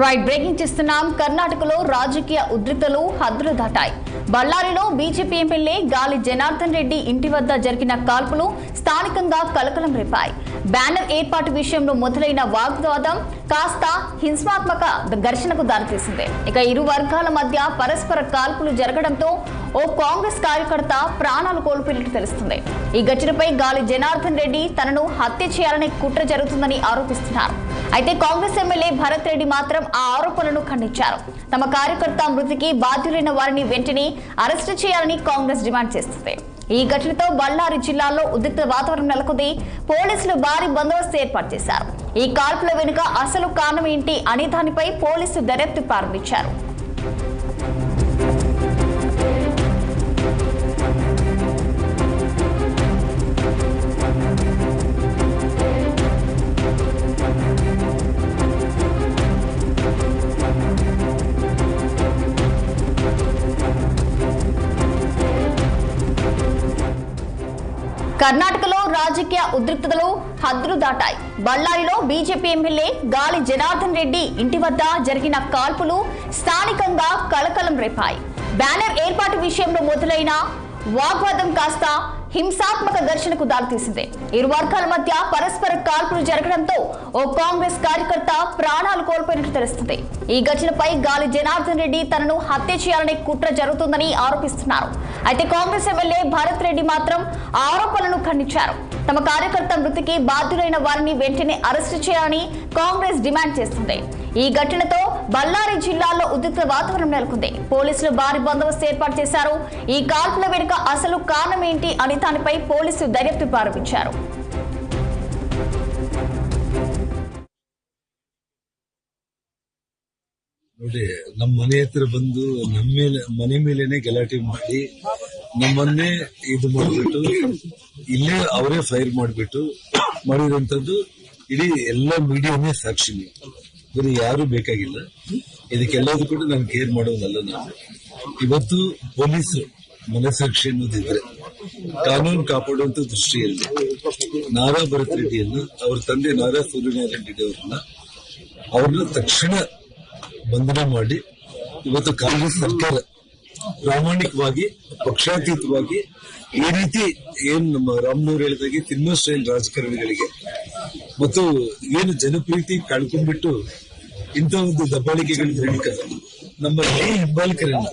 Right breaking చేస్తున్నాం. కర్ణాటకలో రాజకీయ ఉద్రిక్తలు హద్దులు దాటాయి. బళ్ళారిలో బీజేపీ ఎమ్మెల్యే గాలి జనార్దన్ రెడ్డి ఇంటి వద్ద జరిగిన కాల్పులు స్థానికంగా కలకలం రేపాయి. బ్యానర్ ఏర్పాటు విషయంలో మొదలైన వాగ్వాదం కాస్త హింసాత్మక ఘర్షణకు దారితీసింది. ఇక ఇరు వర్గాల మధ్య పరస్పర కాల్పులు జరగడంతో ఓ కాంగ్రెస్ కార్యకర్త ప్రాణాలు కోల్పోయినట్టు తెలుస్తుంది. ఈ ఘటనపై గాలి జనార్దన్ రెడ్డి తనను హత్య చేయాలని కుట్ర జరుగుతుందని ఆరోపిస్తున్నారు. అయితే కాంగ్రెస్ ఎమ్మెల్యే భరత్ రెడ్డి మాత్రం ఆ ఆరోపణలను ఖండించారు. తమ కార్యకర్త మృతికి బాధ్యులైన వారిని వెంటనే అరెస్టు చేయాలని కాంగ్రెస్ డిమాండ్ చేస్తుంది. ఈ ఘటనతో బళ్ళారి జిల్లాలో ఉద్రిక్త వాతావరణం నెలకొంది. పోలీసులు భారీ బందోబస్తు ఏర్పాటు చేశారు. ఈ కాల్పుల వెనుక అసలు కారణం ఏంటి అనే దానిపై పోలీసులు దర్యాప్తు ప్రారంభించారు. కర్ణాటకలో రాజకీయ ఉద్రిక్తతలు హద్దులు దాటాయి. బళ్ళారిలో బీజేపీ ఎమ్మెల్యే గాలి జనార్దన్ రెడ్డి ఇంటి వద్ద జరిగిన కాల్పులు స్థానికంగా కలకలం రేపాయి. బ్యానర్ ఏర్పాటు విషయంలో మొదలైన వాగ్వాదం కాస్త హింసాత్మక ఘర్షణకు దారితీసింది. ఇరు వర్గాల మధ్య పరస్పర కాల్పులు జరగడంతో ఓ కాంగ్రెస్ కార్యకర్త ప్రాణాలు కోల్పోయినట్టు తెలుస్తుంది. ఈ ఘటనపై గాలి జనార్దన్ రెడ్డి తనను హత్య చేయాలనే కుట్ర జరుగుతుందని ఆరోపిస్తున్నారు. అయితే కాంగ్రెస్ ఎమ్మెల్యే భరత్ రెడ్డి మాత్రం ఆరోపణలను ఖండించారు. తమ కార్యకర్త మృతికి బాధ్యులైన వారిని వెంటనే అరెస్టు చేయాలని కాంగ్రెస్ డిమాండ్ చేస్తుంది. ఈ ఘటనతో బళ్ళారి జిల్లాలో ఉద్రిక్త వాతావరణం నెలకొంది. పోలీసులు భారీ బందోబస్తు ఏర్పాటు చేశారు. ఈ కాల్పుల వెనుక అసలు కారణం ఏంటి అని దానిపై పోలీసులు దర్యాప్తు ప్రారంభించారు. ನೋಡಿ, ನಮ್ಮ ಮನೆ ಹತ್ರ ಬಂದು ಮನೆ ಮೇಲೇನೆ ಗಲಾಟೆ ಮಾಡಿ ನಮ್ಮನ್ನೇ ಇದು ಮಾಡಿಬಿಟ್ಟು ಇಲ್ಲೇ ಅವರೇ ಫೈರ್ ಮಾಡಿರೋಂಥದ್ದು ಇಡೀ ಎಲ್ಲ ಮೀಡಿಯಾನೇ ಸಾಕ್ಷಿನಿ. ಬರೀ ಯಾರು ಬೇಕಾಗಿಲ್ಲ. ಇದಕ್ಕೆಲ್ಲದೂ ಕೂಡ ನಾನು ಕೇರ್ ಮಾಡೋದಲ್ಲ. ನಾನು ಇವತ್ತು ಪೊಲೀಸರು ಮನಸ್ಸಾಕ್ಷಿ ಅನ್ನೋದಿದ್ರೆ ಕಾನೂನು ಕಾಪಾಡುವಂತ ದೃಷ್ಟಿಯಲ್ಲಿ ನಾರಾ ಭರತ್ ರೆಡ್ಡಿಯನ್ನ, ಅವ್ರ ತಂದೆ ನಾರಾ ಸೂರ್ಯನಾರಾಯಣ ರೆಡ್ಡಿ ಅವ್ರನ್ನ ತಕ್ಷಣ ಬಂಧನ ಮಾಡಿ ಇವತ್ತು ಕಾಂಗ್ರೆಸ್ ಸರ್ಕಾರ ಪ್ರಾಮಾಣಿಕವಾಗಿ ಪಕ್ಷಾತೀತವಾಗಿ ಈ ರೀತಿ ಏನ್ ನಮ್ಮ ರಾಮನವ್ರು ಹೇಳಿದಾಗೆ ತಿನ್ನೋ ಸ್ಟೈಲ್ ರಾಜಕಾರಣಿಗಳಿಗೆ ಮತ್ತು ಏನು ಜನಪ್ರೀತಿ ಕಳ್ಕೊಂಡ್ಬಿಟ್ಟು ಇಂಥ ಒಂದು ದಬ್ಬಾಳಿಕೆಗಳಿಗೆ ನಡೀತಾರೆ. ನಮ್ಮ ಹಿಂಬಾಲಕರನ್ನ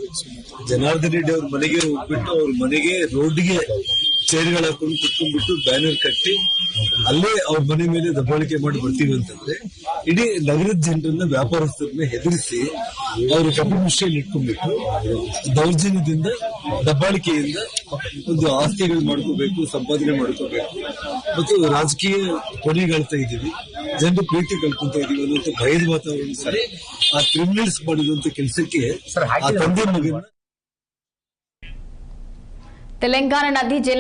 ಜನಾರ್ದನ್ ರೆಡ್ಡಿ ಅವ್ರ ಮನೆಗೆ ಹೋಗ್ಬಿಟ್ಟು ಅವ್ರ ಮನೆಗೆ ರೋಡ್ಗೆ ಚೇರ್ಗಳು ಹಾಕೊಂಡು ಕುತ್ಕೊಂಡ್ಬಿಟ್ಟು ಬ್ಯಾನರ್ ಕಟ್ಟಿ ಅಲ್ಲೇ ಅವ್ರ ಮನೆ ಮೇಲೆ ದಬ್ಬಾಳಿಕೆ ಮಾಡಿ ಬರ್ತೀವಿ ಅಂತಂದ್ರೆ ಇಡೀ ನಗರದ ಜನರನ್ನ, ವ್ಯಾಪಾರಸ್ಥರನ್ನ ಹೆದರಿಸಿ ಅವ್ರ ಕಪಿಮುಷ್ಟಿಯಲ್ಲಿ ಇಟ್ಕೊಂಡ್ಬಿಟ್ಟು ದೌರ್ಜನ್ಯದಿಂದ, ದಬ್ಬಾಳಿಕೆಯಿಂದ ಒಂದು ಆಸ್ತಿಗಳು ಮಾಡ್ಕೋಬೇಕು, ಸಂಪಾದನೆ ಮಾಡ್ಕೋಬೇಕು ಮತ್ತು ರಾಜಕೀಯ ಕೊನೆಗಾಳ್ತಾ ಇದ್ದೀವಿ, ಜನರು ಪ್ರೀತಿ ಕಳ್ಕೊಂತ ಇದೀವಿ ಅನ್ನುವಂಥ ಭಯದ ವಾತಾವರಣ ಆ ಕ್ರಿಮಿನಲ್ಸ್ ಮಾಡಿರುವಂತ ಕೆಲಸಕ್ಕೆ ಆ ತಂದೆ ಮಗನ తెలంగాణ నది జల